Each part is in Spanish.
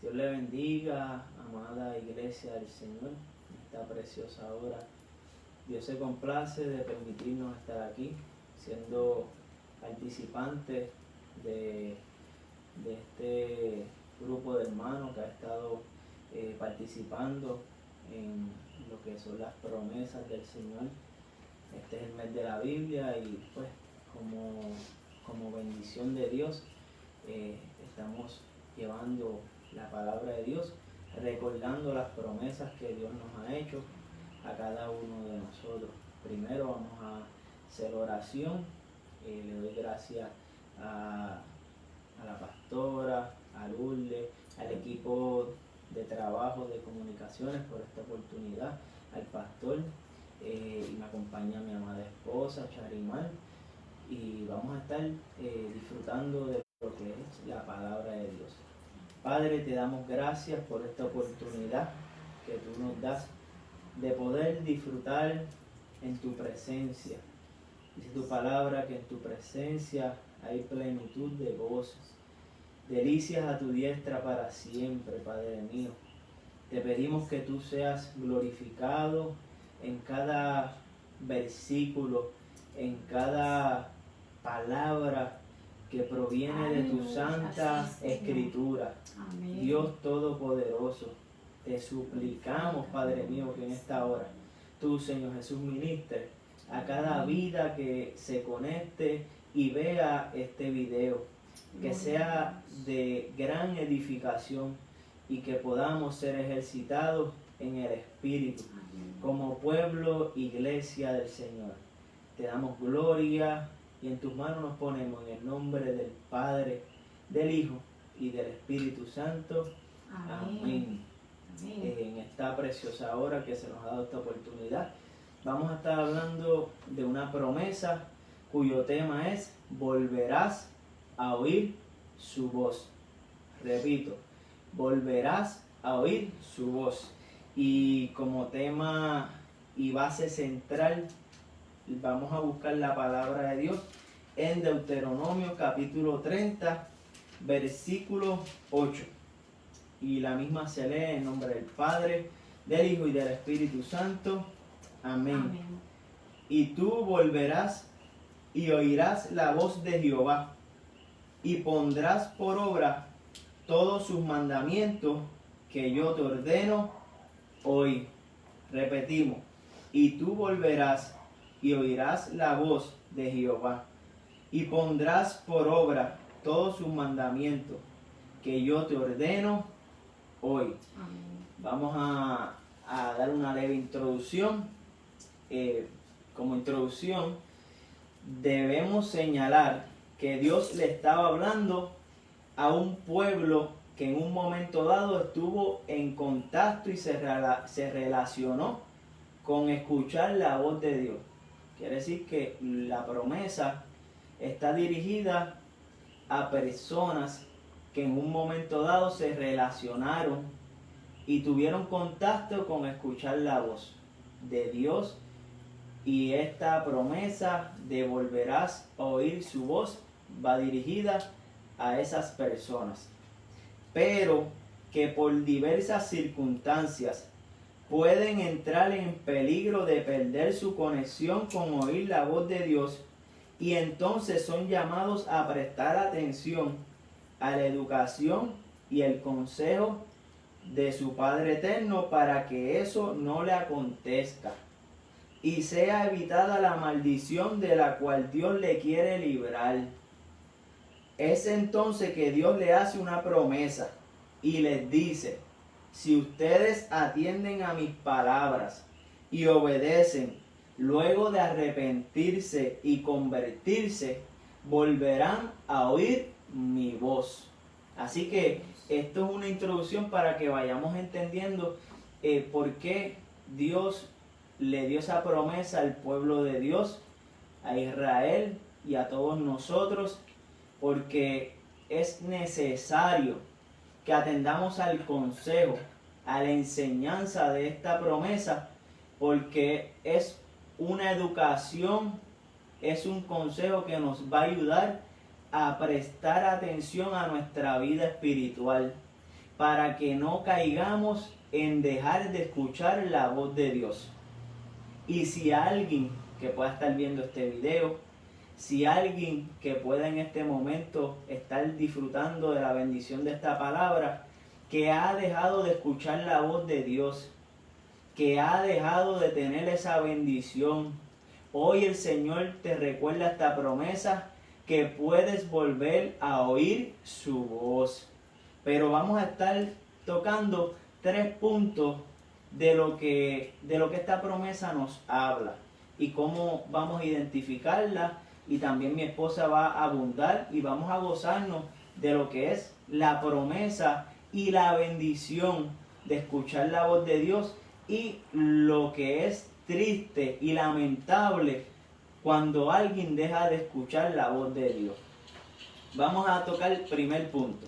Dios le bendiga, amada iglesia del Señor, esta preciosa hora. Dios se complace de permitirnos estar aquí, siendo participantes de este grupo de hermanos que ha estado participando en lo que son las promesas del Señor. Este es el mes de la Biblia y pues como bendición de Dios estamos llevando la palabra de Dios, recordando las promesas que Dios nos ha hecho a cada uno de nosotros. Primero vamos a hacer oración. Le doy gracias a la pastora, a Lourdes, al equipo de trabajo de comunicaciones por esta oportunidad, al pastor, y me acompaña mi amada esposa, Charimar, y vamos a estar disfrutando de lo que es la palabra de Dios. Padre, te damos gracias por esta oportunidad que tú nos das de poder disfrutar en tu presencia. Dice tu palabra que en tu presencia hay plenitud de gozos, delicias a tu diestra para siempre, Padre mío. Te pedimos que tú seas glorificado en cada versículo, en cada palabra que proviene de tu santa escritura. Amén. Dios Todopoderoso, te suplicamos, Padre mío, que en esta hora tú, Señor Jesús, ministres a cada vida que se conecte y vea este video, que sea de gran edificación y que podamos ser ejercitados en el Espíritu como pueblo, iglesia del Señor. Te damos gloria y en tus manos nos ponemos en el nombre del Padre, del Hijo y del Espíritu Santo. Amén. En esta preciosa hora que se nos ha dado esta oportunidad, vamos a estar hablando de una promesa cuyo tema es: volverás a oír su voz. Repito, volverás a oír su voz. Y como tema y base central, vamos a buscar la palabra de Dios en Deuteronomio capítulo 30, versículo 8. Y la misma se lee en nombre del Padre, del Hijo y del Espíritu Santo. Amén. Amén. Y tú volverás y oirás la voz de Jehová, y pondrás por obra todos sus mandamientos que yo te ordeno hoy. Repetimos, y tú volverás y oirás la voz de Jehová, y pondrás por obra todos sus mandamientos que yo te ordeno hoy. Amén. Vamos a dar una leve introducción. Como introducción, debemos señalar que Dios le estaba hablando a un pueblo que en un momento dado estuvo en contacto y se relacionó con escuchar la voz de Dios. Quiere decir que la promesa está dirigida a personas que en un momento dado se relacionaron y tuvieron contacto con escuchar la voz de Dios. Y esta promesa de volverás a oír su voz va dirigida a esas personas, pero que por diversas circunstancias pueden entrar en peligro de perder su conexión con oír la voz de Dios, y entonces son llamados a prestar atención a la educación y el consejo de su Padre Eterno para que eso no le acontezca y sea evitada la maldición de la cual Dios le quiere librar. Es entonces que Dios le hace una promesa y les dice: si ustedes atienden a mis palabras y obedecen, luego de arrepentirse y convertirse, volverán a oír mi voz. Así que esto es una introducción para que vayamos entendiendo por qué Dios le dio esa promesa al pueblo de Dios, a Israel y a todos nosotros, porque es necesario que atendamos al consejo, a la enseñanza de esta promesa, porque es una educación, es un consejo que nos va a ayudar a prestar atención a nuestra vida espiritual, para que no caigamos en dejar de escuchar la voz de Dios. Y si alguien que pueda estar viendo este video, si alguien que pueda en este momento estar disfrutando de la bendición de esta palabra, que ha dejado de escuchar la voz de Dios, que ha dejado de tener esa bendición, hoy el Señor te recuerda esta promesa, que puedes volver a oír su voz. Pero vamos a estar tocando 3 puntos de lo que esta promesa nos habla y cómo vamos a identificarla, y también mi esposa va a abundar y vamos a gozarnos de lo que es la promesa y la bendición de escuchar la voz de Dios, y lo que es triste y lamentable cuando alguien deja de escuchar la voz de Dios. Vamos a tocar el primer punto: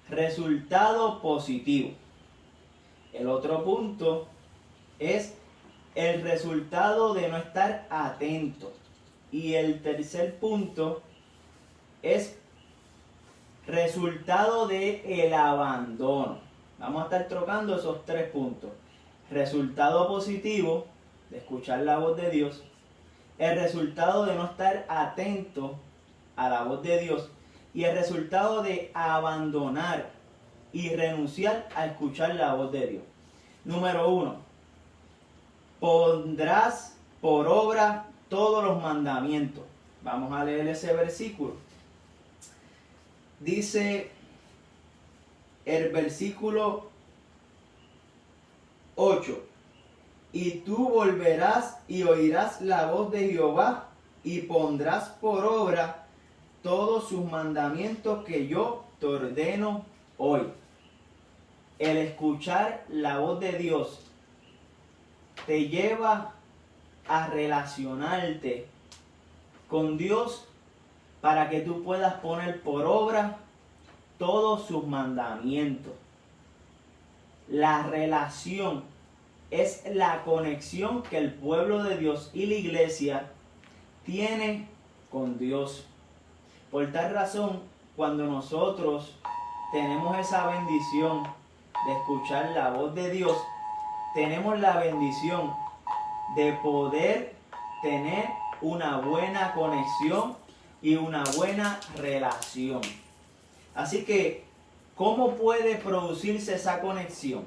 resultado positivo. El otro punto es el resultado de no estar atento. Y el tercer punto es resultado de el abandono. Vamos a estar trocando esos 3 puntos: resultado positivo de escuchar la voz de Dios, el resultado de no estar atento a la voz de Dios, y el resultado de abandonar y renunciar a escuchar la voz de Dios. Número 1. Pondrás por obra todos los mandamientos. Vamos a leer ese versículo. Dice el versículo 8: y tú volverás y oirás la voz de Jehová, y pondrás por obra todos sus mandamientos que yo te ordeno hoy. El escuchar la voz de Dios te lleva a relacionarte con Dios para que tú puedas poner por obra todos sus mandamientos. La relación es la conexión que el pueblo de Dios y la iglesia tiene con Dios. Por tal razón, cuando nosotros tenemos esa bendición de escuchar la voz de Dios, tenemos la bendición de poder tener una buena conexión y una buena relación. Así que, ¿cómo puede producirse esa conexión?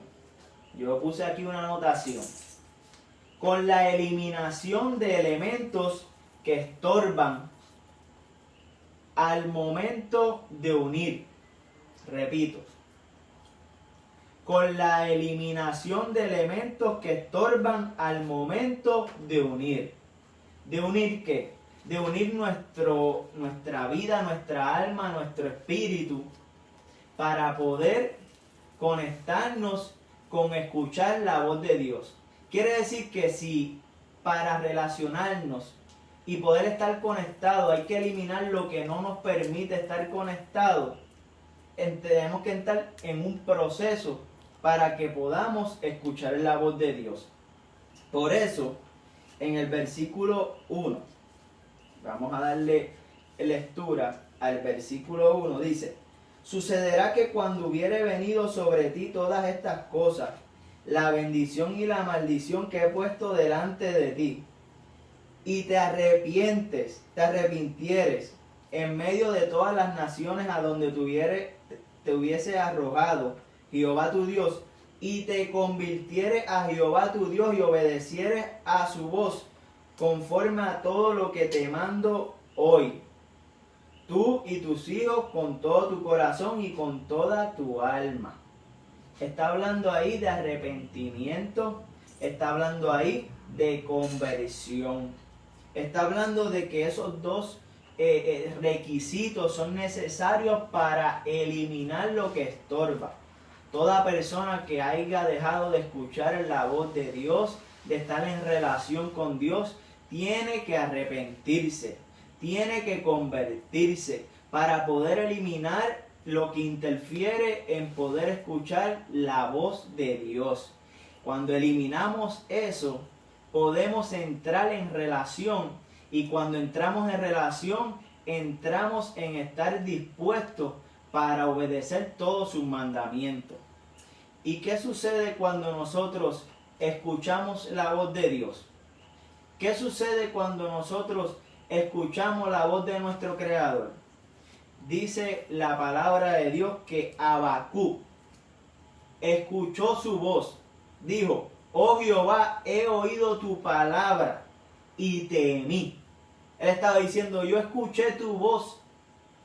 Yo puse aquí una anotación: con la eliminación de elementos que estorban al momento de unir. Repito: con la eliminación de elementos que estorban al momento de unir. ¿De unir qué? De unir nuestra vida, nuestra alma, nuestro espíritu, para poder conectarnos con escuchar la voz de Dios. Quiere decir que si para relacionarnos y poder estar conectados hay que eliminar lo que no nos permite estar conectados, tenemos que entrar en un proceso para que podamos escuchar la voz de Dios. Por eso, en el versículo 1, vamos a darle lectura al versículo 1, dice: sucederá que cuando hubiere venido sobre ti todas estas cosas, la bendición y la maldición que he puesto delante de ti, y te arrepintieres en medio de todas las naciones a donde te hubiese arrojado Jehová tu Dios, y te convirtieres a Jehová tu Dios y obedecieres a su voz, conforme a todo lo que te mando hoy, tú y tus hijos, con todo tu corazón y con toda tu alma. Está hablando ahí de arrepentimiento, está hablando ahí de conversión. Está hablando de que esos dos requisitos son necesarios para eliminar lo que estorba. Toda persona que haya dejado de escuchar la voz de Dios, de estar en relación con Dios, tiene que arrepentirse, tiene que convertirse para poder eliminar lo que interfiere en poder escuchar la voz de Dios. Cuando eliminamos eso, podemos entrar en relación, y cuando entramos en relación, entramos en estar dispuestos para obedecer todos sus mandamientos. ¿Y qué sucede cuando nosotros escuchamos la voz de Dios? ¿Qué sucede cuando nosotros escuchamos la voz de nuestro Creador? Dice la palabra de Dios que Habacuc escuchó su voz. Dijo: oh Jehová, he oído tu palabra y temí. Él estaba diciendo: yo escuché tu voz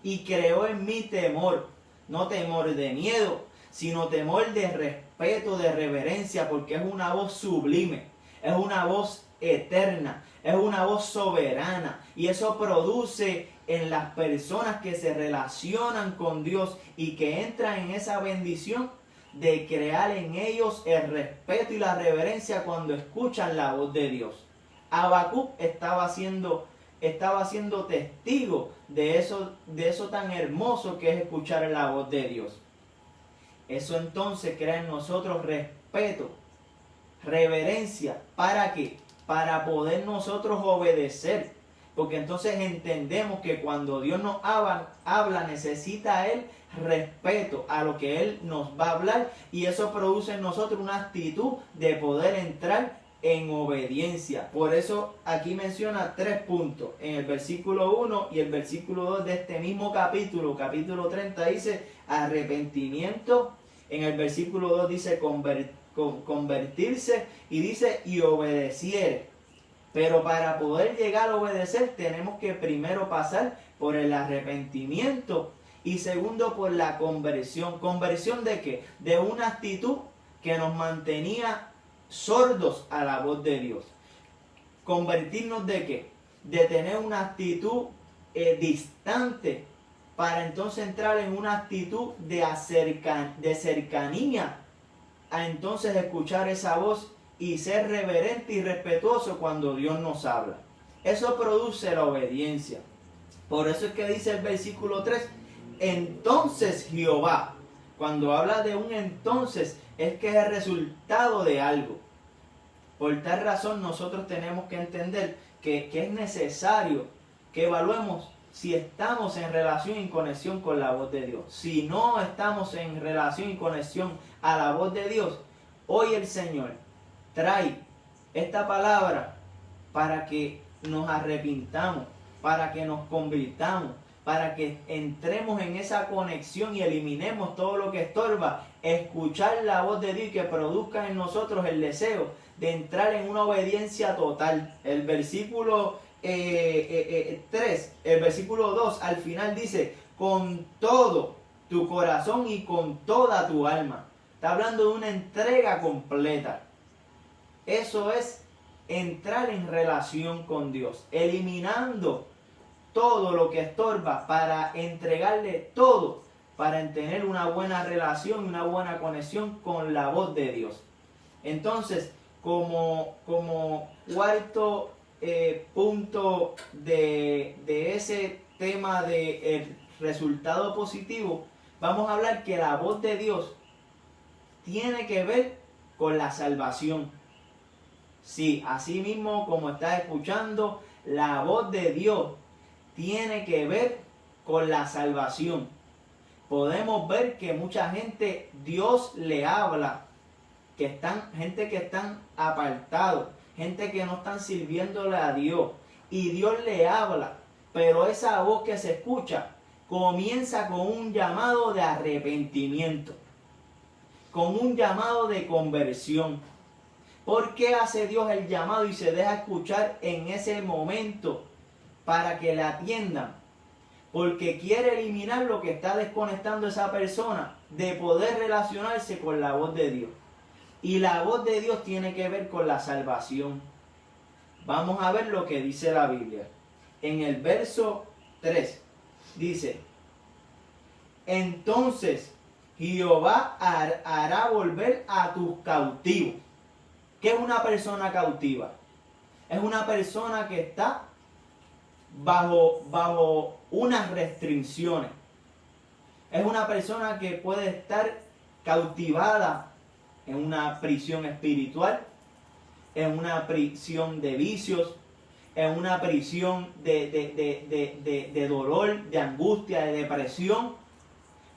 y creó en mí temor. No temor de miedo, sino temor de respeto, de reverencia, porque es una voz sublime, es una voz eterna, es una voz soberana, y eso produce en las personas que se relacionan con Dios y que entran en esa bendición de crear en ellos el respeto y la reverencia cuando escuchan la voz de Dios. Habacuc estaba siendo testigo de eso tan hermoso que es escuchar la voz de Dios. Eso entonces crea en nosotros respeto, reverencia. ¿Para qué? Para poder nosotros obedecer. Porque entonces entendemos que cuando Dios nos habla, necesita Él respeto a lo que Él nos va a hablar. Y eso produce en nosotros una actitud de poder entrar en obediencia. Por eso aquí menciona 3 puntos. En el versículo 1 y el versículo 2 de este mismo capítulo 30, dice arrepentimiento. En el versículo 2 dice convertirse, y dice y obedeciere. Pero para poder llegar a obedecer tenemos que primero pasar por el arrepentimiento y segundo por la conversión. ¿Conversión de qué? De una actitud que nos mantenía sordos a la voz de Dios. ¿Convertirnos de qué? De tener una actitud distante para entonces entrar en una actitud de cercanía a entonces escuchar esa voz y ser reverente y respetuoso cuando Dios nos habla. Eso produce la obediencia. Por eso es que dice el versículo 3, entonces Jehová. Cuando habla de un entonces, es que es el resultado de algo. Por tal razón nosotros tenemos que entender que es necesario que evaluemos si estamos en relación y conexión con la voz de Dios. Si no estamos en relación y conexión a la voz de Dios, hoy el Señor trae esta palabra para que nos arrepintamos, para que nos convirtamos, para que entremos en esa conexión y eliminemos todo lo que estorba, escuchar la voz de Dios y que produzca en nosotros el deseo de entrar en una obediencia total. El versículo 3, el versículo 2 al final dice, con todo tu corazón y con toda tu alma. Está hablando de una entrega completa. Eso es entrar en relación con Dios, eliminando todo lo que estorba para entregarle todo, para tener una buena relación, una buena conexión con la voz de Dios. Entonces, como cuarto punto de ese tema del resultado positivo, vamos a hablar que la voz de Dios tiene que ver con la salvación. Sí, así mismo como estás escuchando, la voz de Dios tiene que ver con la salvación. Podemos ver que mucha gente, Dios le habla, gente que están apartados, gente que no están sirviéndole a Dios, y Dios le habla, pero esa voz que se escucha comienza con un llamado de arrepentimiento, con un llamado de conversión. ¿Por qué hace Dios el llamado y se deja escuchar en ese momento para que la atiendan? Porque quiere eliminar lo que está desconectando a esa persona de poder relacionarse con la voz de Dios. Y la voz de Dios tiene que ver con la salvación. Vamos a ver lo que dice la Biblia. En el verso 3 dice, entonces Jehová hará volver a tus cautivos. ¿Qué es una persona cautiva? Es una persona que está bajo unas restricciones. Es una persona que puede estar cautivada en una prisión espiritual, en una prisión de vicios, en una prisión de dolor, de angustia, de depresión.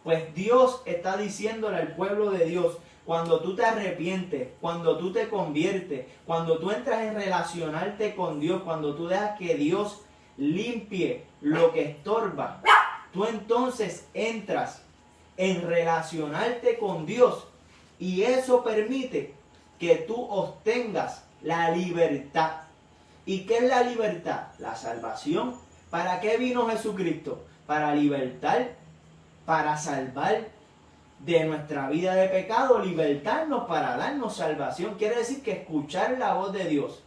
Pues Dios está diciéndole al pueblo de Dios, cuando tú te arrepientes, cuando tú te conviertes, cuando tú entras en relacionarte con Dios, cuando tú dejas que Dios limpie lo que estorba, tú entonces entras en relacionarte con Dios y eso permite que tú obtengas la libertad. ¿Y qué es la libertad? La salvación. ¿Para qué vino Jesucristo? Para libertar, para salvar de nuestra vida de pecado, libertarnos para darnos salvación. Quiere decir que escuchar la voz de Dios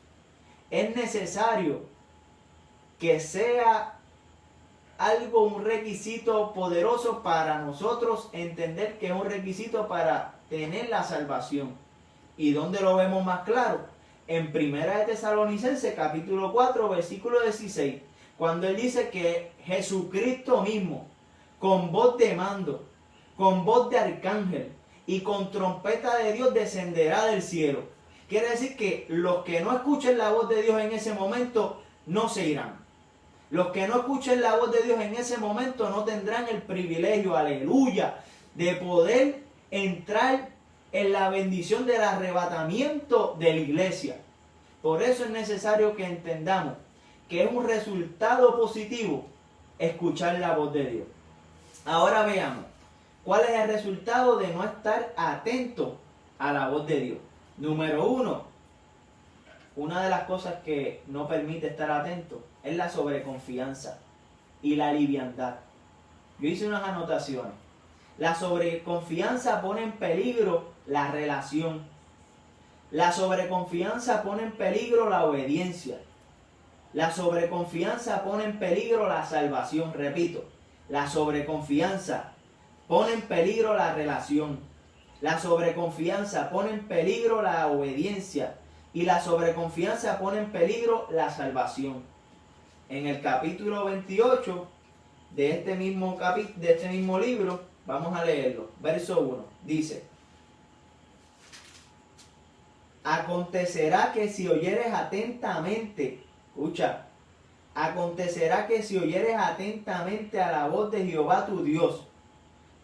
es necesario que sea algo, un requisito poderoso para nosotros entender que es un requisito para tener la salvación. ¿Y dónde lo vemos más claro? En 1 Tesalonicenses capítulo 4 versículo 16, cuando él dice que Jesucristo mismo, con voz de mando, con voz de arcángel y con trompeta de Dios descenderá del cielo. Quiere decir que los que no escuchen la voz de Dios en ese momento no se irán. Los que no escuchen la voz de Dios en ese momento no tendrán el privilegio, aleluya, de poder entrar en la bendición del arrebatamiento de la iglesia. Por eso es necesario que entendamos que es un resultado positivo escuchar la voz de Dios. Ahora veamos, ¿cuál es el resultado de no estar atento a la voz de Dios? Número 1, una de las cosas que no permite estar atento es la sobreconfianza y la liviandad. Yo hice unas anotaciones. La sobreconfianza pone en peligro la relación. La sobreconfianza pone en peligro la obediencia. La sobreconfianza pone en peligro la salvación. Repito, la sobreconfianza pone en peligro la relación. La sobreconfianza pone en peligro la obediencia. Y la sobreconfianza pone en peligro la salvación. En el capítulo 28 de este mismo libro, vamos a leerlo. Verso 1. Dice: acontecerá que si oyeres atentamente, escucha, acontecerá que si oyeres atentamente a la voz de Jehová tu Dios,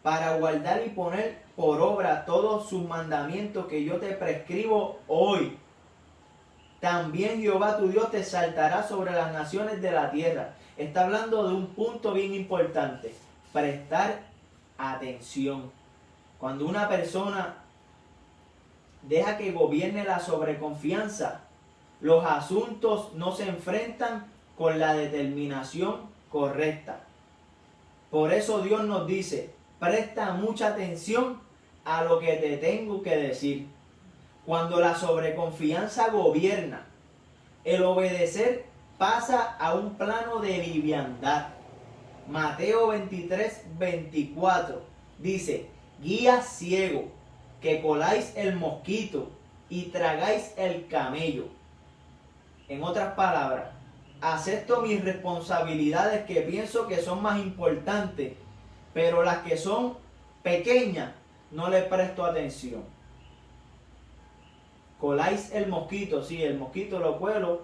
para guardar y poner por obra todos sus mandamientos que yo te prescribo hoy, también Jehová tu Dios te exaltará sobre las naciones de la tierra. Está hablando de un punto bien importante: prestar atención. Cuando una persona deja que gobierne la sobreconfianza, los asuntos no se enfrentan con la determinación correcta. Por eso Dios nos dice: presta mucha atención a lo que te tengo que decir. Cuando la sobreconfianza gobierna, el obedecer pasa a un plano de liviandad. Mateo 23:24 dice: guía ciego, que coláis el mosquito y tragáis el camello. En otras palabras, acepto mis responsabilidades que pienso que son más importantes, pero las que son pequeñas no les presto atención. Coláis el mosquito, sí, el mosquito lo cuelo.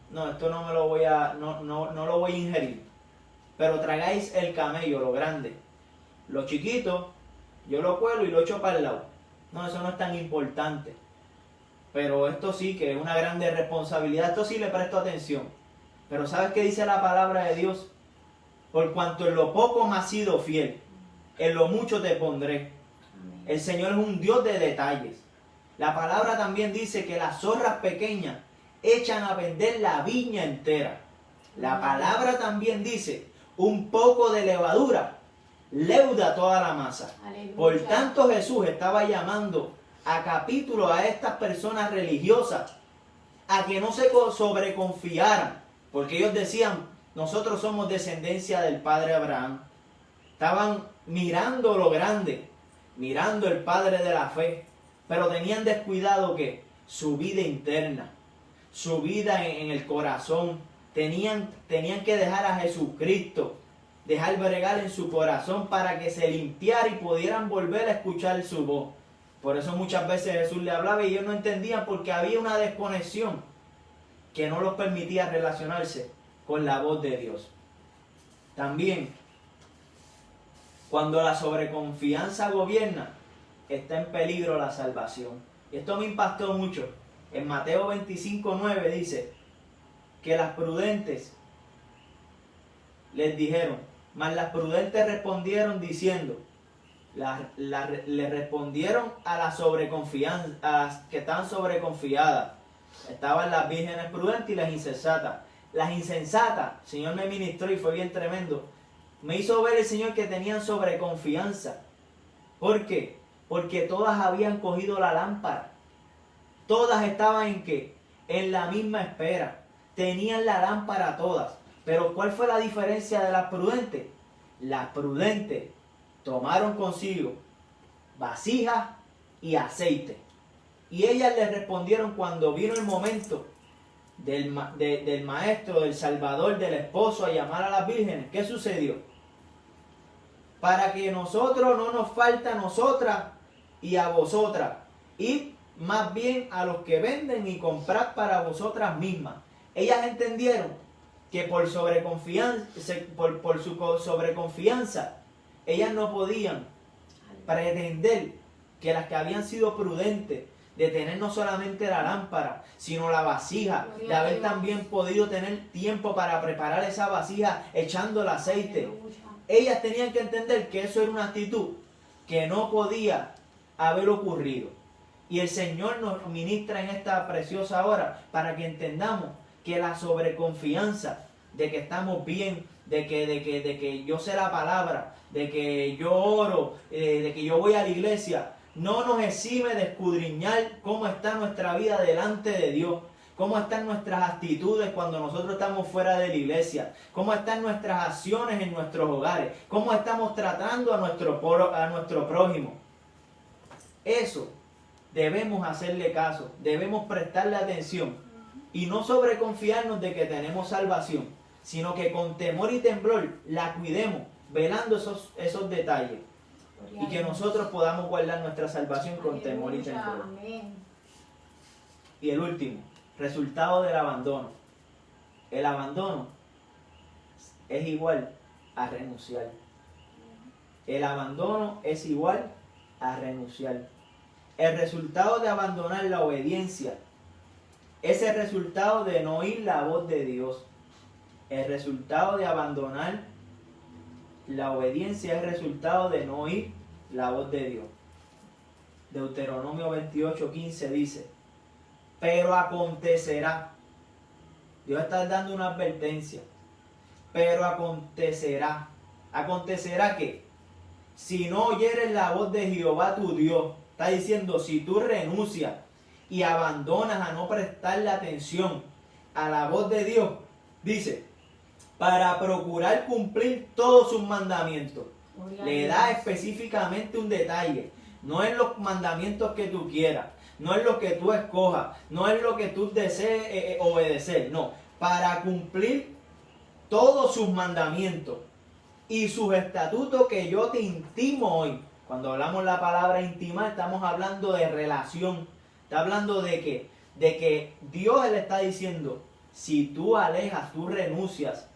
No, esto no me lo voy a, no lo voy a ingerir. Pero tragáis el camello, lo grande. Lo chiquito, yo lo cuelo y lo echo para el lado. No, eso no es tan importante. Pero esto sí que es una grande responsabilidad. Esto sí le presto atención. Pero ¿sabes qué dice la palabra de Dios? Por cuanto en lo poco me has sido fiel, en lo mucho te pondré. El Señor es un Dios de detalles. La palabra también dice que las zorras pequeñas echan a perder la viña entera. La palabra también dice: un poco de levadura leuda toda la masa. Aleluya. Por tanto, Jesús estaba llamando a capítulo a estas personas religiosas a que no se sobreconfiaran, porque ellos decían: nosotros somos descendencia del padre Abraham. Estaban mirando lo grande, mirando el padre de la fe, pero tenían descuidado que su vida interna, su vida en el corazón, tenían que dejar a Jesucristo, dejar bregar en su corazón para que se limpiara y pudieran volver a escuchar su voz. Por eso muchas veces Jesús le hablaba y ellos no entendían, porque había una desconexión que no los permitía relacionarse con la voz de Dios. También, Cuando la sobreconfianza gobierna, está en peligro la salvación. Y esto me impactó mucho. En Mateo 25:9 dice que las prudentes les dijeron, mas las prudentes respondieron diciendo, le respondieron a la sobreconfianza, a las que están sobreconfiadas. Estaban las vírgenes prudentes y las insensatas. Las insensatas, el Señor me ministró y fue bien tremendo. Me hizo ver el Señor que tenían sobreconfianza. ¿Por qué? Porque todas habían cogido la lámpara. Todas estaban ¿en qué? En la misma espera. Tenían la lámpara todas. Pero ¿cuál fue la diferencia de las prudentes? Las prudentes tomaron consigo vasijas y aceite. Y ellas les respondieron cuando vino el momento del maestro, del Salvador, del esposo a llamar a las vírgenes. ¿Qué sucedió? Para que nosotros no nos falte a nosotras y a vosotras. Y más bien a los que venden y comprad para vosotras mismas. Ellas entendieron que por sobreconfianza, por su sobreconfianza, ellas no podían pretender que las que habían sido prudentes de tener no solamente la lámpara, sino la vasija, de haber también podido tener tiempo para preparar esa vasija echando el aceite. Ellas tenían que entender que eso era una actitud que no podía haber ocurrido. Y el Señor nos ministra en esta preciosa hora para que entendamos que la sobreconfianza de que estamos bien, de que yo sé la palabra, de que yo oro, de que yo voy a la iglesia, no nos exime de escudriñar cómo está nuestra vida delante de Dios, cómo están nuestras actitudes cuando nosotros estamos fuera de la iglesia, cómo están nuestras acciones en nuestros hogares, cómo estamos tratando a nuestro prójimo. Eso debemos hacerle caso, debemos prestarle atención y no sobreconfiarnos de que tenemos salvación, sino que con temor y temblor la cuidemos, velando esos detalles. Y que nosotros podamos guardar nuestra salvación con temor y temblor. Y el último, resultado del abandono. El abandono es igual a renunciar. El abandono es igual a renunciar. El resultado de abandonar la obediencia es el resultado de no oír la voz de Dios. El resultado de abandonar la obediencia es el resultado de no oír la voz de Dios. Deuteronomio 28:15 dice, pero acontecerá, Dios está dando una advertencia, pero acontecerá que si no oyeres la voz de Jehová tu Dios, está diciendo, si tú renuncias y abandonas a no prestarle atención a la voz de Dios, dice, para procurar cumplir todos sus mandamientos. Le da específicamente un detalle. No es los mandamientos que tú quieras, no es lo que tú escojas, no es lo que tú desees obedecer, no. Para cumplir todos sus mandamientos y sus estatutos que yo te intimo hoy. Cuando hablamos la palabra intimar, estamos hablando de relación. Está hablando de que Dios le está diciendo, si tú alejas, tú renuncias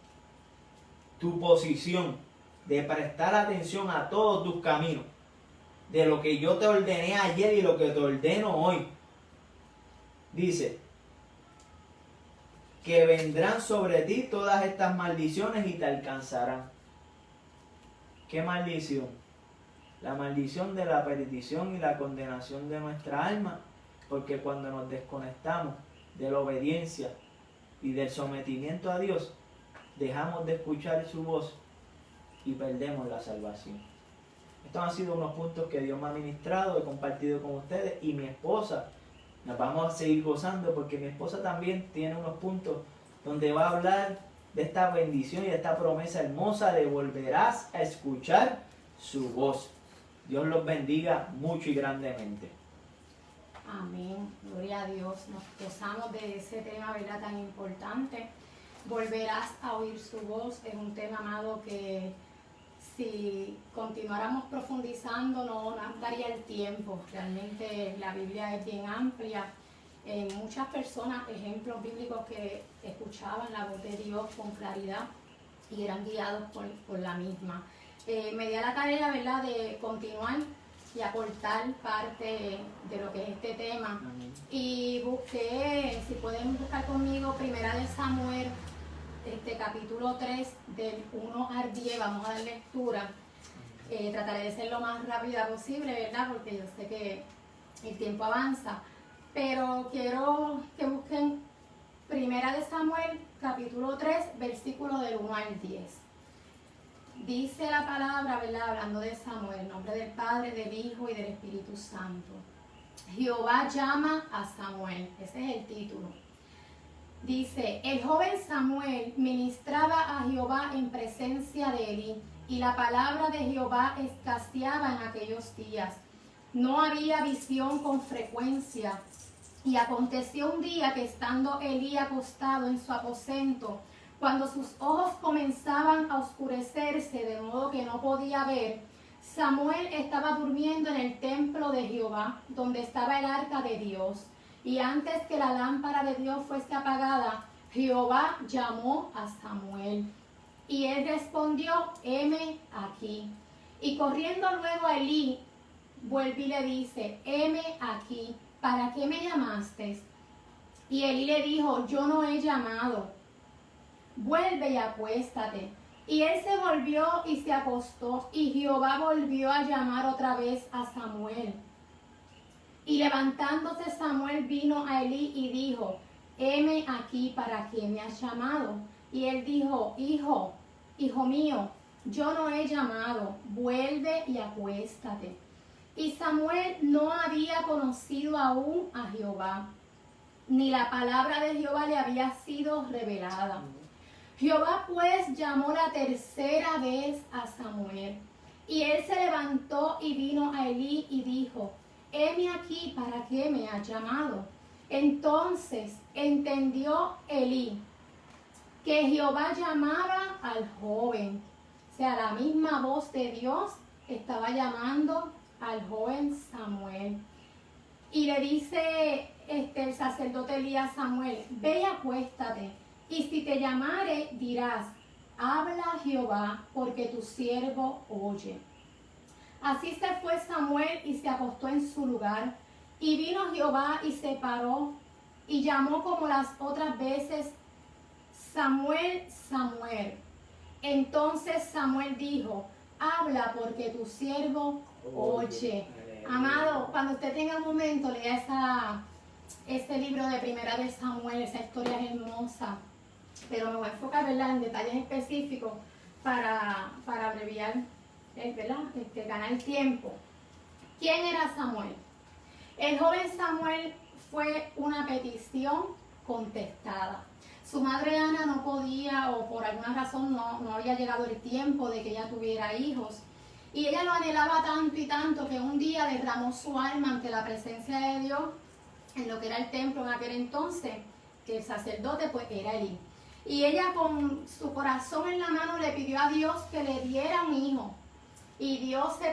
tu posición de prestar atención a todos tus caminos, de lo que yo te ordené ayer y lo que te ordeno hoy, dice que vendrán sobre ti todas estas maldiciones y te alcanzarán. ¿Qué maldición? La maldición de la perdición y la condenación de nuestra alma, porque cuando nos desconectamos de la obediencia y del sometimiento a Dios, dejamos de escuchar su voz y perdemos la salvación. Estos han sido unos puntos que Dios me ha ministrado, he compartido con ustedes, y mi esposa, nos vamos a seguir gozando porque mi esposa también tiene unos puntos donde va a hablar de esta bendición y de esta promesa hermosa de volverás a escuchar su voz. Dios los bendiga mucho y grandemente. Amén, gloria a Dios. Nos gozamos de ese tema, ¿verdad?, tan importante. Volverás a oír su voz. Es un tema, amado, que si continuáramos profundizando no nos daría el tiempo. Realmente la Biblia es bien amplia. Muchas personas, ejemplos bíblicos que escuchaban la voz de Dios con claridad y eran guiados por la misma. me di a la tarea, ¿verdad?, de continuar y aportar parte de lo que es este tema. Amén. Y busqué, si pueden buscar conmigo, Primera de Samuel, capítulo 3, del 1 al 10, vamos a dar lectura. Trataré de ser lo más rápida posible, ¿verdad?, porque yo sé que el tiempo avanza. Pero quiero que busquen Primera de Samuel, capítulo 3, versículo del 1 al 10. Dice la palabra, ¿verdad?, hablando de Samuel, en nombre del Padre, del Hijo y del Espíritu Santo. Jehová llama a Samuel, ese es el título. Dice, el joven Samuel ministraba a Jehová en presencia de Elí, y la palabra de Jehová escaseaba en aquellos días. No había visión con frecuencia. Y aconteció un día que estando Elí acostado en su aposento, cuando sus ojos comenzaban a oscurecerse de modo que no podía ver, Samuel estaba durmiendo en el templo de Jehová, donde estaba el arca de Dios. Y antes que la lámpara de Dios fuese apagada, Jehová llamó a Samuel. Y él respondió, heme aquí. Y corriendo luego a Elí, vuelve y le dice, heme aquí, ¿para qué me llamaste? Y Elí le dijo, yo no he llamado. Vuelve y acuéstate. Y él se volvió y se acostó, y Jehová volvió a llamar otra vez a Samuel. Y levantándose Samuel vino a Elí y dijo, heme aquí, ¿para qué me has llamado? Y él dijo, hijo mío, yo no he llamado, vuelve y acuéstate. Y Samuel no había conocido aún a Jehová, ni la palabra de Jehová le había sido revelada. Jehová pues llamó la tercera vez a Samuel, y él se levantó y vino a Elí y dijo, heme aquí, ¿para qué me has llamado? Entonces entendió Elí que Jehová llamaba al joven, o sea, la misma voz de Dios estaba llamando al joven Samuel. Y le dice el sacerdote Elías a Samuel, ve y acuéstate, y si te llamare dirás, habla Jehová, porque tu siervo oye. Así se fue Samuel y se acostó en su lugar, y vino Jehová y se paró, y llamó como las otras veces, Samuel, Samuel. Entonces Samuel dijo, habla porque tu siervo oye. Amado, cuando usted tenga un momento, lea ese libro de Primera de Samuel, esa historia es hermosa. Pero me voy a enfocar, ¿verdad?, en detalles específicos para abreviar, ¿verdad?, ganar tiempo. ¿Quién era Samuel? El joven Samuel fue una petición contestada. Su madre Ana no podía, o por alguna razón no había llegado el tiempo de que ella tuviera hijos. Y ella lo anhelaba tanto y tanto que un día derramó su alma ante la presencia de Dios en lo que era el templo en aquel entonces, que el sacerdote pues era Elí. Y ella con su corazón en la mano le pidió a Dios que le diera un hijo. Y Dios se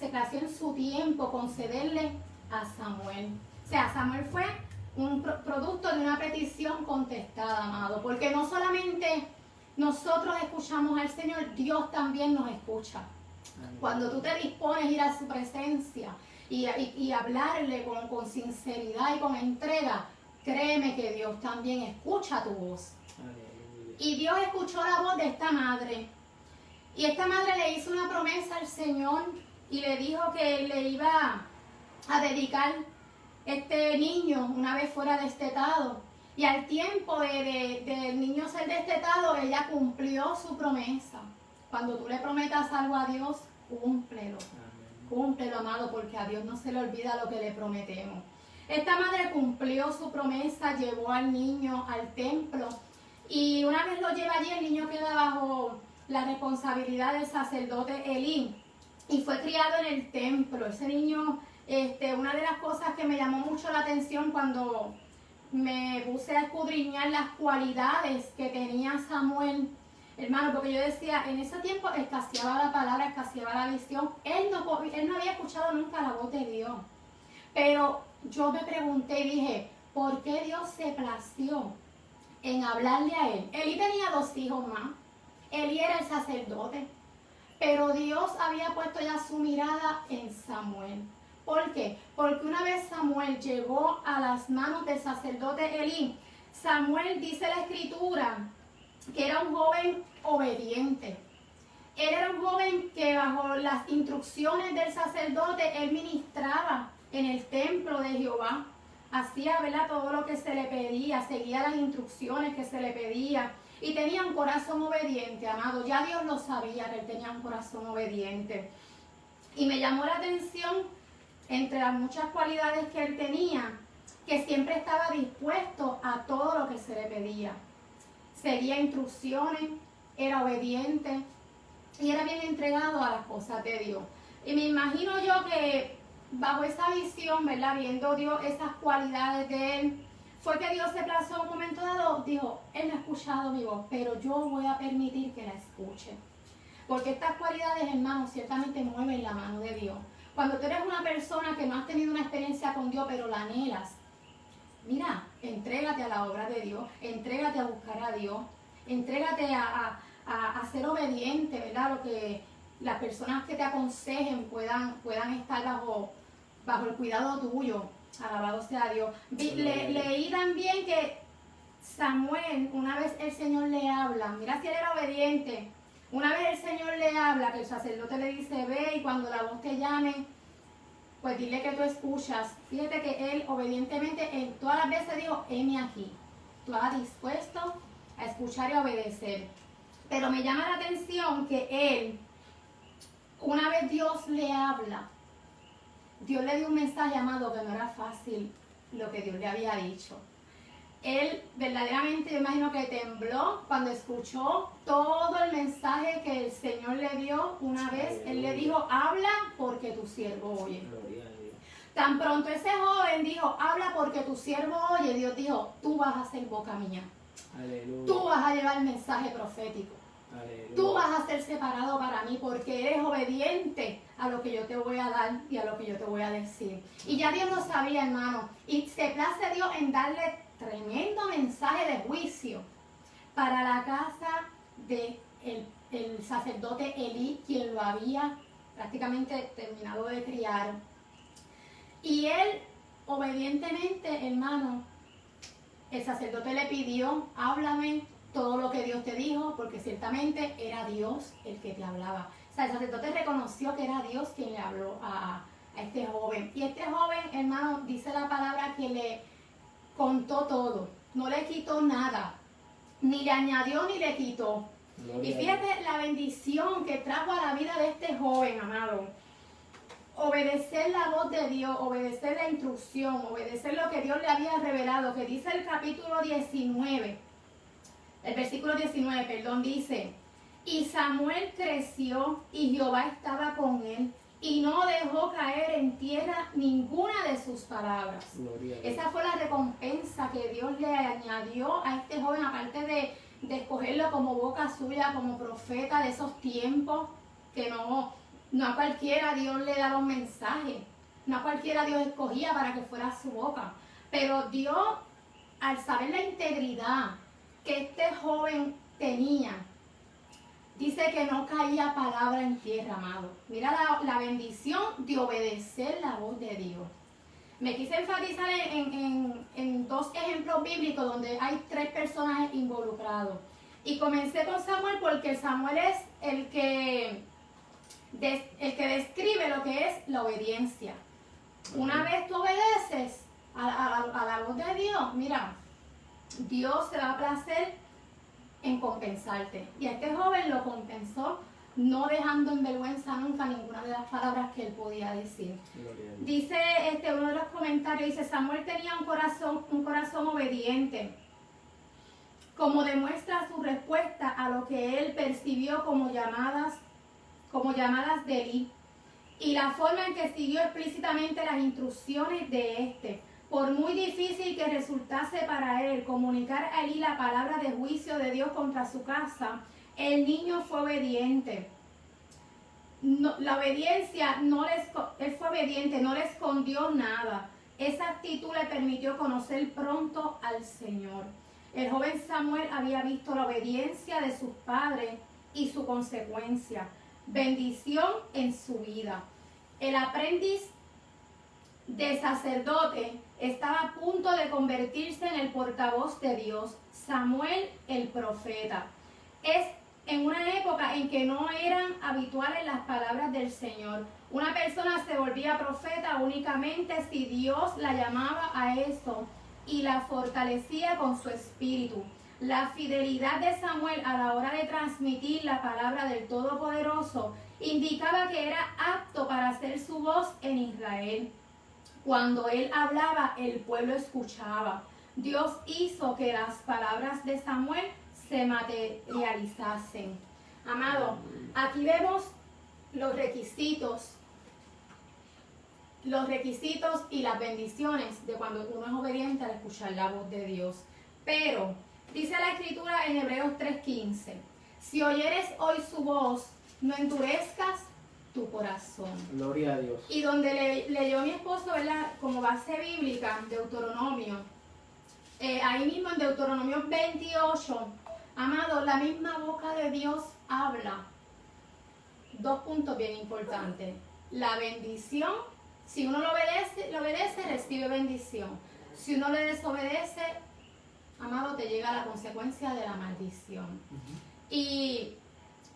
plació en su tiempo concederle a Samuel. O sea, Samuel fue un producto de una petición contestada, amado. Porque no solamente nosotros escuchamos al Señor, Dios también nos escucha. Cuando tú te dispones a ir a su presencia y hablarle con sinceridad y con entrega, créeme que Dios también escucha tu voz. Y Dios escuchó la voz de esta madre. Y esta madre le hizo una promesa al Señor y le dijo que le iba a dedicar este niño una vez fuera destetado. Y al tiempo del niño ser destetado, ella cumplió su promesa. Cuando tú le prometas algo a Dios, cúmplelo. Cúmplelo, amado, porque a Dios no se le olvida lo que le prometemos. Esta madre cumplió su promesa, llevó al niño al templo. Y una vez lo lleva allí, el niño queda bajo la responsabilidad del sacerdote Elí. Y fue criado en el templo. Ese niño, una de las cosas que me llamó mucho la atención cuando me puse a escudriñar las cualidades que tenía Samuel, hermano, porque yo decía, en ese tiempo escaseaba la palabra, escaseaba la visión. Él no había escuchado nunca la voz de Dios. Pero yo me pregunté y dije, ¿por qué Dios se plació en hablarle a él? Elí tenía 2 hijos más. Elí era el sacerdote. Pero Dios había puesto ya su mirada en Samuel. ¿Por qué? Porque una vez Samuel llegó a las manos del sacerdote Elí, Samuel, dice la escritura, que era un joven obediente. Él era un joven que bajo las instrucciones del sacerdote, él ministraba en el templo de Jehová. Hacía, ¿verdad?, todo lo que se le pedía, seguía las instrucciones que se le pedía. Y tenía un corazón obediente, amado. Ya Dios lo sabía que él tenía un corazón obediente. Y me llamó la atención, entre las muchas cualidades que él tenía, que siempre estaba dispuesto a todo lo que se le pedía. Seguía instrucciones, era obediente y era bien entregado a las cosas de Dios. Y me imagino yo que bajo esa visión, ¿verdad?, viendo Dios esas cualidades de él, fue que Dios se plazó en un momento dado, dijo, él no ha escuchado mi voz, pero yo voy a permitir que la escuche. Porque estas cualidades, hermanos, ciertamente mueven la mano de Dios. Cuando tú eres una persona que no has tenido una experiencia con Dios, pero la anhelas, mira, entrégate a la obra de Dios, entrégate a buscar a Dios, entrégate a ser obediente, ¿verdad? Lo que las personas que te aconsejen puedan estar bajo el cuidado tuyo. Alabado sea Dios. Leí también que Samuel, una vez el Señor le habla, mira si él era obediente, una vez el Señor le habla, que el sacerdote le dice, ve y cuando la voz te llame, pues dile que tú escuchas. Fíjate que él obedientemente, todas las veces dijo, heme aquí. Tú estás dispuesto a escuchar y a obedecer. Pero me llama la atención que él, una vez Dios le habla, Dios le dio un mensaje, amado, que no era fácil lo que Dios le había dicho. Él verdaderamente, yo imagino que tembló cuando escuchó todo el mensaje que el Señor le dio. Una vez Él le dijo, habla porque tu siervo oye. Tan pronto ese joven dijo, habla porque tu siervo oye, Dios dijo, tú vas a ser boca mía. Aleluya. Tú vas a llevar el mensaje profético. Aleluya. Tú vas a ser separado para mí porque eres obediente a lo que yo te voy a dar y a lo que yo te voy a decir. Y ya Dios lo sabía, hermano. Y se place Dios en darle tremendo mensaje de juicio para la casa de el sacerdote Elí, quien lo había prácticamente terminado de criar. Y él, obedientemente, hermano, el sacerdote le pidió, háblame todo lo que Dios te dijo, porque ciertamente era Dios el que te hablaba. O sea, el sacerdote reconoció que era Dios quien le habló a este joven. Y este joven, hermano, dice la palabra que le contó todo, no le quitó nada, ni le añadió ni le quitó. Gloria. Y fíjate la bendición que trajo a la vida de este joven, amado. Obedecer la voz de Dios, obedecer la instrucción, obedecer lo que Dios le había revelado, que dice el capítulo 19, el versículo 19, perdón, dice, y Samuel creció y Jehová estaba con él, y no dejó caer en tierra ninguna de sus palabras. Esa fue la recompensa que Dios le añadió a este joven, aparte de escogerlo como boca suya, como profeta de esos tiempos, que no a cualquiera Dios le daba un mensaje, no a cualquiera Dios escogía para que fuera su boca. Pero Dios, al saber la integridad que este joven tenía, dice que no caía palabra en tierra, amado. Mira la bendición de obedecer la voz de Dios. Me quise enfatizar en dos ejemplos bíblicos donde hay 3 personajes involucrados. Y comencé con Samuel porque Samuel es el que describe lo que es la obediencia. Una vez tú obedeces a la voz de Dios, mira, Dios se va a placer en compensarte. Y a este joven lo compensó, no dejando en vergüenza nunca ninguna de las palabras que él podía decir. Dice uno de los comentarios, dice, Samuel tenía un corazón obediente, como demuestra su respuesta a lo que él percibió como llamadas de Elí, y la forma en que siguió explícitamente las instrucciones de este. Por muy difícil que resultase para él comunicar a Elí la palabra de juicio de Dios contra su casa, el niño fue obediente. La obediencia, él fue obediente, no le escondió nada. Esa actitud le permitió conocer pronto al Señor. El joven Samuel había visto la obediencia de sus padres y su consecuencia. bendición en su vida. El aprendiz de sacerdote estaba a punto de convertirse en el portavoz de Dios, Samuel el profeta. Es en una época en que no eran habituales las palabras del Señor. Una persona se volvía profeta únicamente si Dios la llamaba a eso y la fortalecía con su espíritu. La fidelidad de Samuel a la hora de transmitir la palabra del Todopoderoso indicaba que era apto para hacer su voz en Israel. Cuando él hablaba, el pueblo escuchaba. Dios hizo que las palabras de Samuel se materializasen. Amado, aquí vemos los requisitos y las bendiciones de cuando uno es obediente al escuchar la voz de Dios. Pero dice la Escritura en Hebreos 3:15, si oyeres hoy su voz, no endurezcas tu corazón. Gloria a Dios. Y donde leyó mi esposo, ¿verdad? Como base bíblica, Deuteronomio, ahí mismo en Deuteronomio 28, amado, la misma boca de Dios habla. Dos puntos bien importantes. La bendición, si uno lo obedece, recibe bendición. Si uno le desobedece, amado, te llega la consecuencia de la maldición. Y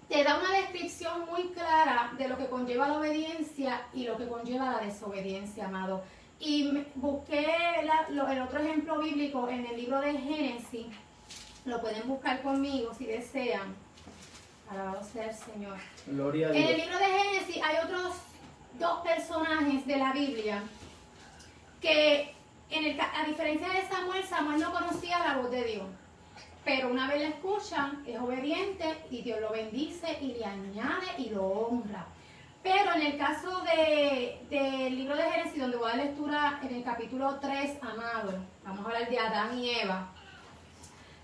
te da una descripción muy clara de lo que conlleva la obediencia y lo que conlleva la desobediencia, amado. Y busqué el otro ejemplo bíblico en el libro de Génesis. Lo pueden buscar conmigo si desean. Alabado sea el Señor. Gloria a Dios. En el libro de Génesis hay otros dos personajes de la Biblia que, a diferencia de Samuel, Samuel no conocía la voz de Dios. Pero una vez la escuchan, es obediente y Dios lo bendice y le añade y lo honra. Pero en el caso del libro de Génesis, donde voy a dar lectura en el capítulo 3, amado, vamos a hablar de Adán y Eva.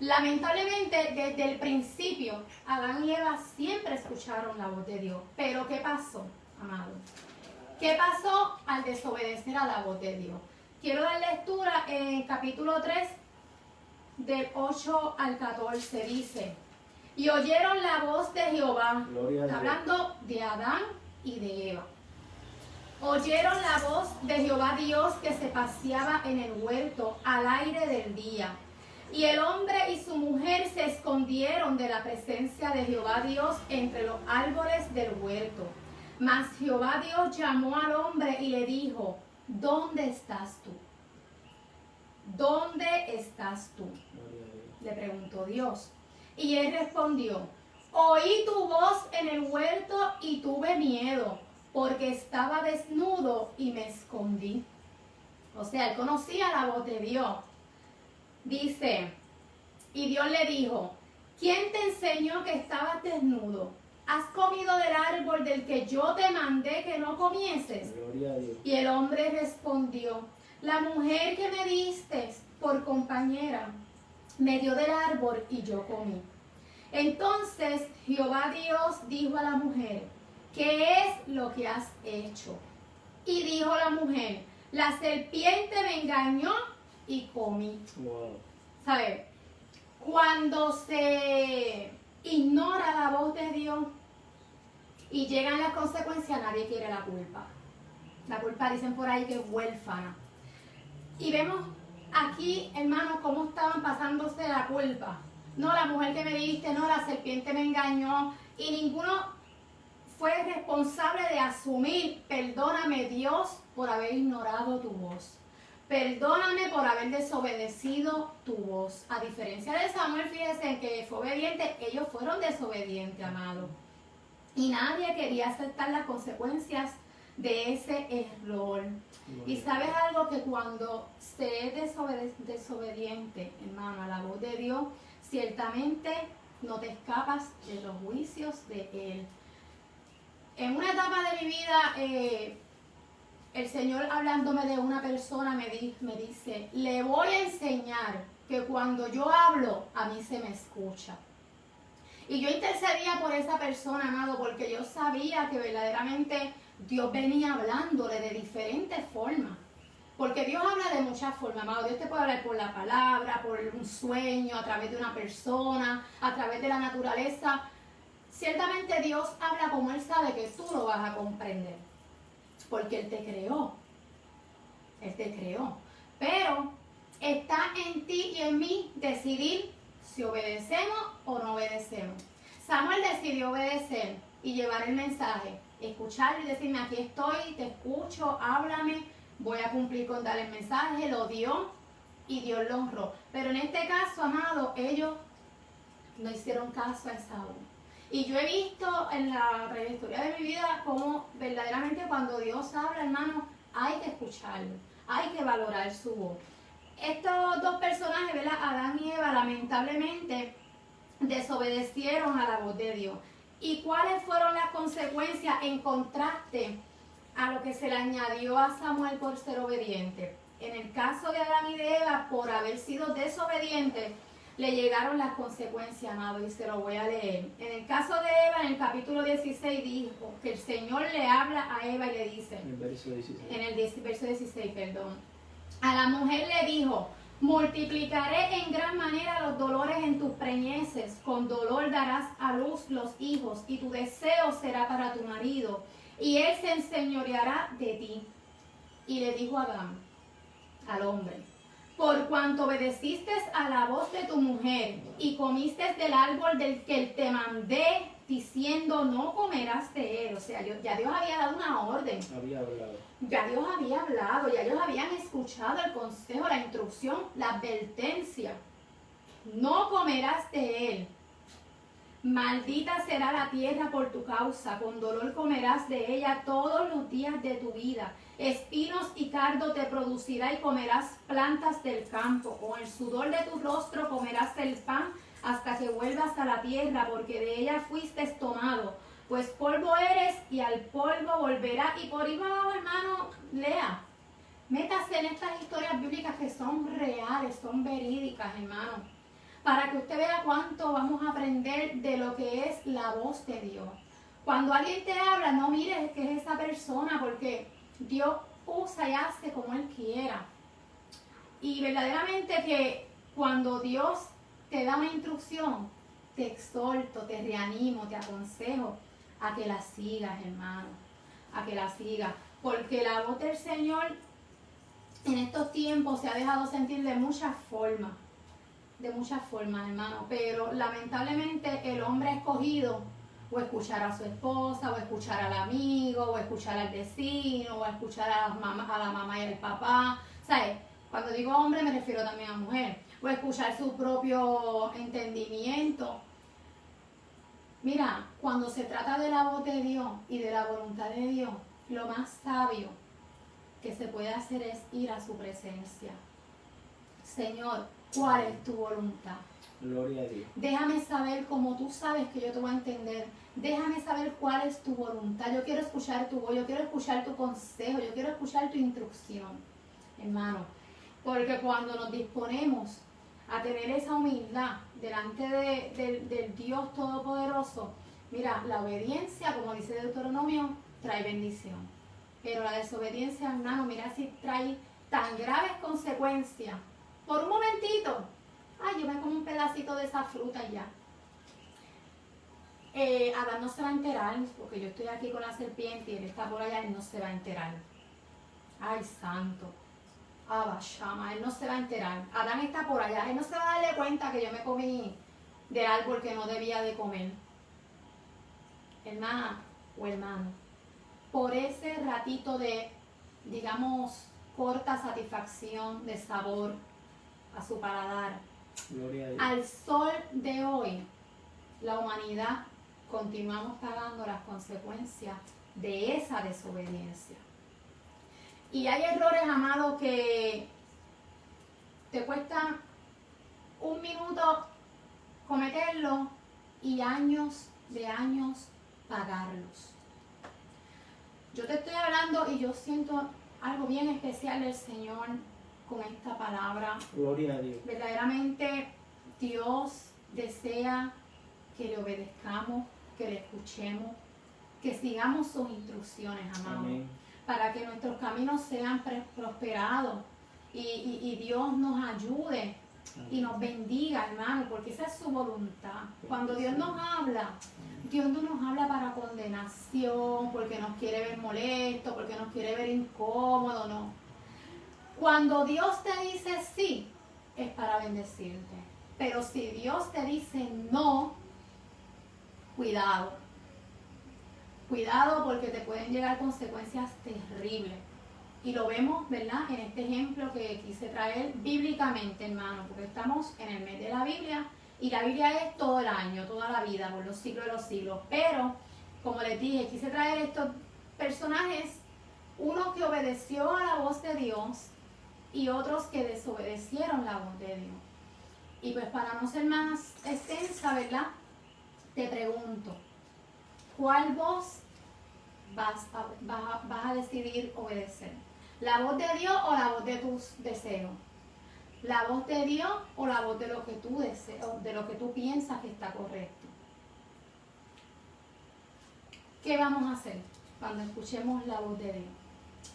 Lamentablemente, desde el principio, Adán y Eva siempre escucharon la voz de Dios. Pero ¿qué pasó, amado? ¿Qué pasó al desobedecer a la voz de Dios? Quiero dar lectura en el capítulo 3, del 8 al 14, dice: y oyeron la voz de Jehová. Está hablando de Adán y de Eva. Oyeron la voz de Jehová Dios que se paseaba en el huerto al aire del día. Y el hombre y su mujer se escondieron de la presencia de Jehová Dios entre los árboles del huerto. Mas Jehová Dios llamó al hombre y le dijo: ¿dónde estás tú? ¿Dónde estás tú?, le preguntó Dios. Y él respondió: oí tu voz en el huerto y tuve miedo, porque estaba desnudo y me escondí. O sea, él conocía la voz de Dios. Dice, y Dios le dijo: ¿quién te enseñó que estabas desnudo? ¿Has comido del árbol del que yo te mandé que no comieses? Gloria a Dios. Y el hombre respondió: la mujer que me diste por compañera me dio del árbol y yo comí. Entonces Jehová Dios dijo a la mujer: ¿qué es lo que has hecho? Y dijo la mujer: la serpiente me engañó y comí. Wow. ¿Sabes? Cuando se ignora la voz de Dios y llegan las consecuencias, nadie quiere la culpa. La culpa, dicen por ahí, que es huérfana. Y vemos aquí, hermanos, cómo estaban pasándose la culpa. No, la mujer que me diste, no, la serpiente me engañó. Y ninguno fue responsable de asumir: perdóname, Dios, por haber ignorado tu voz. Perdóname por haber desobedecido tu voz. A diferencia de Samuel, fíjense que fue obediente, ellos fueron desobedientes, amado. Y nadie quería aceptar las consecuencias de ese error. Y sabes algo, que cuando se es desobediente, hermano, a la voz de Dios, ciertamente no te escapas de los juicios de Él. En una etapa de mi vida, el Señor, hablándome de una persona, me dice: le voy a enseñar que cuando yo hablo, a mí se me escucha. Y yo intercedía por esa persona, amado, porque yo sabía que verdaderamente Dios venía hablándole de diferentes formas. Porque Dios habla de muchas formas, amado. Dios te puede hablar por la palabra, por un sueño, a través de una persona, a través de la naturaleza. Ciertamente Dios habla como Él sabe que tú lo vas a comprender, porque Él te creó. Él te creó. Pero está en ti y en mí decidir si obedecemos o no obedecemos. Samuel decidió obedecer y llevar el mensaje, escucharlo y decirme, aquí estoy, te escucho, háblame, voy a cumplir con dar el mensaje. Lo dio y Dios lo honró. Pero en este caso, amado, ellos no hicieron caso a Esaú. Y yo he visto en la trayectoria de mi vida cómo verdaderamente cuando Dios habla, hermano, hay que escucharlo, hay que valorar su voz. Estos dos personajes, ¿verdad? Adán y Eva, lamentablemente desobedecieron a la voz de Dios. ¿Y cuáles fueron las consecuencias en contraste a lo que se le añadió a Samuel por ser obediente? En el caso de Adán y de Eva, por haber sido desobedientes, le llegaron las consecuencias, amado, y se lo voy a leer. En el caso de Eva, en el capítulo 16, dijo que el Señor le habla a Eva y le dice, En el verso 16. en el verso 16, perdón, a la mujer le dijo, multiplicaré en gran manera los dolores en tus preñeces, con dolor darás a luz los hijos, y tu deseo será para tu marido, y él se enseñoreará de ti. Y le dijo Adán, al hombre, por cuanto obedeciste a la voz de tu mujer y comiste del árbol del que te mandé, diciendo no comerás de él. O sea, ya Dios había dado una orden. Había hablado. Ya Dios había hablado, ya ellos habían escuchado el consejo, la instrucción, la advertencia. No comerás de él. Maldita será la tierra por tu causa, con dolor comerás de ella todos los días de tu vida. Espinos y cardo te producirá y comerás plantas del campo. Con el sudor de tu rostro comerás el pan hasta que vuelvas a la tierra, porque de ella fuiste tomado. Pues polvo eres y al polvo volverás. Y por ahí abajo, hermano, lea. Métase en estas historias bíblicas que son reales, son verídicas, hermano, para que usted vea cuánto vamos a aprender de lo que es la voz de Dios. Cuando alguien te habla, no mires que es esa persona, porque Dios usa y hace como Él quiera. Y verdaderamente que cuando Dios te da una instrucción, te exhorto, te reanimo, te aconsejo a que la sigas, hermano, a que la sigas. Porque la voz del Señor en estos tiempos se ha dejado sentir de muchas formas, hermano, pero lamentablemente el hombre ha escogido o escuchar a su esposa, o escuchar al amigo, o escuchar al vecino, o escuchar a la mamá y al papá. ¿Sabes? Cuando digo hombre me refiero también a mujer. O escuchar su propio entendimiento. Mira, cuando se trata de la voz de Dios y de la voluntad de Dios, lo más sabio que se puede hacer es ir a su presencia. Señor, ¿cuál es tu voluntad? Gloria a Dios. Déjame saber como tú sabes que yo te voy a entender. Déjame saber cuál es tu voluntad. Yo quiero escuchar tu voz, yo quiero escuchar tu consejo, yo quiero escuchar tu instrucción, hermano. Porque cuando nos disponemos a tener esa humildad delante del Dios Todopoderoso, mira, la obediencia, como dice Deuteronomio, trae bendición. Pero la desobediencia, hermano, mira si trae tan graves consecuencias. Por un momentito, ay, yo me como un pedacito de esa fruta y ya. Adán no se va a enterar, porque yo estoy aquí con la serpiente y él está por allá, él no se va a enterar. Ay, santo. Abba, Shama, él no se va a enterar. Adán está por allá, él no se va a darle cuenta que yo me comí del árbol que no debía de comer. Hermana o hermano, por ese ratito de, digamos, corta satisfacción de sabor a su paladar, Gloria a Dios. al sol de hoy, la humanidad continuamos pagando las consecuencias de esa desobediencia. Y hay errores, amados, que te cuestan un minuto cometerlos y años de años pagarlos. Yo te estoy hablando y yo siento algo bien especial del Señor con esta palabra. Gloria a Dios. Verdaderamente Dios desea que le obedezcamos, que le escuchemos, que sigamos sus instrucciones, amados. Amén. Para que nuestros caminos sean prosperados y Dios nos ayude y nos bendiga, hermano, porque esa es su voluntad. Cuando Dios nos habla, Dios no nos habla para condenación, porque nos quiere ver molestos, porque nos quiere ver incómodos, no. Cuando Dios te dice sí, es para bendecirte. Pero si Dios te dice no, cuidado. Cuidado porque te pueden llegar consecuencias terribles. Y lo vemos, ¿verdad? En este ejemplo que quise traer bíblicamente, hermano, porque estamos en el mes de la Biblia y la Biblia es todo el año, toda la vida, por los siglos de los siglos. Pero, como les dije, quise traer estos personajes, uno que obedeció a la voz de Dios y otros que desobedecieron la voz de Dios. Y pues para no ser más extensa, ¿verdad? Te pregunto, ¿cuál voz vas a decidir obedecer? ¿La voz de Dios o la voz de tus deseos? ¿La voz de Dios o la voz de lo que tú deseas, de lo que tú piensas que está correcto? ¿Qué vamos a hacer cuando escuchemos la voz de Dios?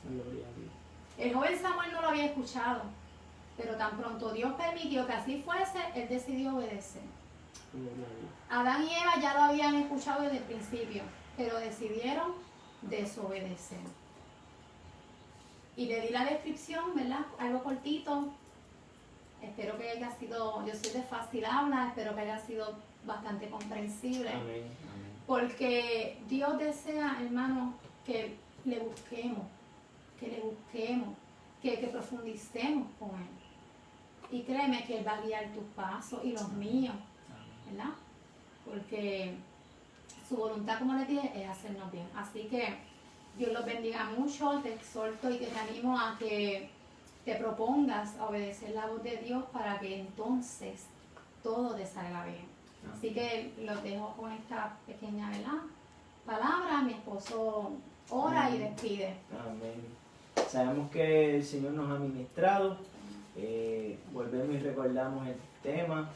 Gloria a Dios. El joven Samuel no lo había escuchado, pero tan pronto Dios permitió que así fuese, él decidió obedecer. Gloria a Dios. Adán y Eva ya lo habían escuchado desde el principio, pero decidieron desobedecer. Y le di la descripción, ¿verdad? Algo cortito. Espero que haya sido, yo soy de fácil habla, espero que haya sido bastante comprensible. Amén. Amén. Porque Dios desea, hermano, que le busquemos, que profundicemos con Él. Y créeme que Él va a guiar tus pasos y los míos, ¿verdad? Porque su voluntad, como les dije, es hacernos bien. Así que Dios los bendiga mucho, te exhorto y te animo a que te propongas a obedecer la voz de Dios para que entonces todo te salga bien. Así que los dejo con esta pequeña, ¿verdad?, palabra. Mi esposo ora y despide. Amén. Sabemos que el Señor nos ha ministrado. Volvemos y recordamos el tema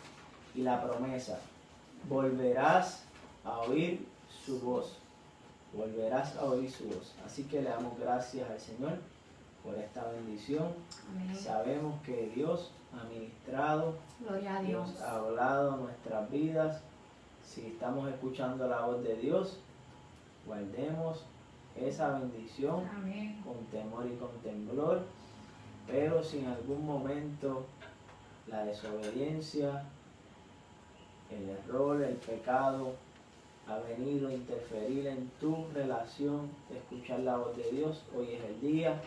y la promesa. Volverás a oír su voz. Volverás a oír su voz. Así que le damos gracias al Señor por esta bendición. Amén. Sabemos que Dios ha ministrado, Gloria a Dios. Dios ha hablado en nuestras vidas. Si estamos escuchando la voz de Dios, guardemos esa bendición Amén. con temor y con temblor. Pero si en algún momento la desobediencia, el error, el pecado ha venido a interferir en tu relación de escuchar la voz de Dios, hoy es el día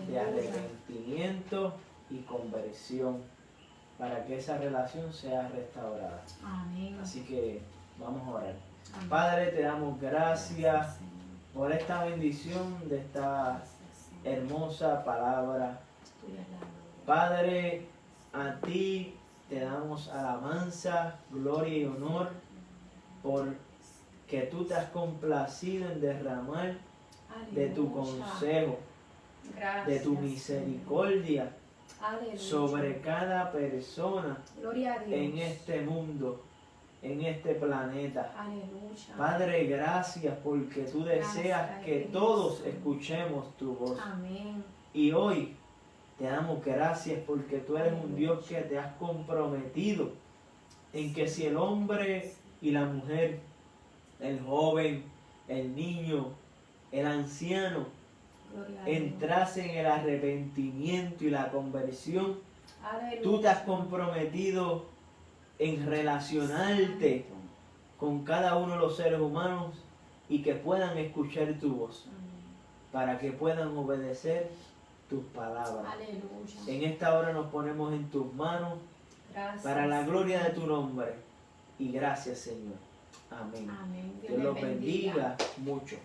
de Aleluya. arrepentimiento y conversión para que esa relación sea restaurada. Amén. Así que vamos a orar. Amén. Padre, te damos gracias Señor. por esta bendición de esta Gracias, Señor. hermosa palabra. Tuya es la gloria. Padre, a ti te damos alabanza, gloria y honor por que tú te has complacido en derramar de tu Aleluya. consejo, Gracias, de tu Señor. misericordia Aleluya. sobre cada persona Gloria a Dios. en este mundo, en este planeta. Aleluya. Padre, gracias porque tú deseas Gracias, que Dios. todos escuchemos tu voz. Amén. Y hoy te damos gracias porque tú eres un Dios que te has comprometido en que si el hombre y la mujer, el joven, el niño, el anciano, Gloria a Dios. entrasen en el arrepentimiento y la conversión, Aleluya. tú te has comprometido en relacionarte con cada uno de los seres humanos y que puedan escuchar tu voz, Amén. para que puedan obedecer tus palabras. Aleluya. En esta hora nos ponemos en tus manos Gracias. para la gloria de tu nombre. Y gracias, Señor. Amén. Amén. Dios los bendiga mucho.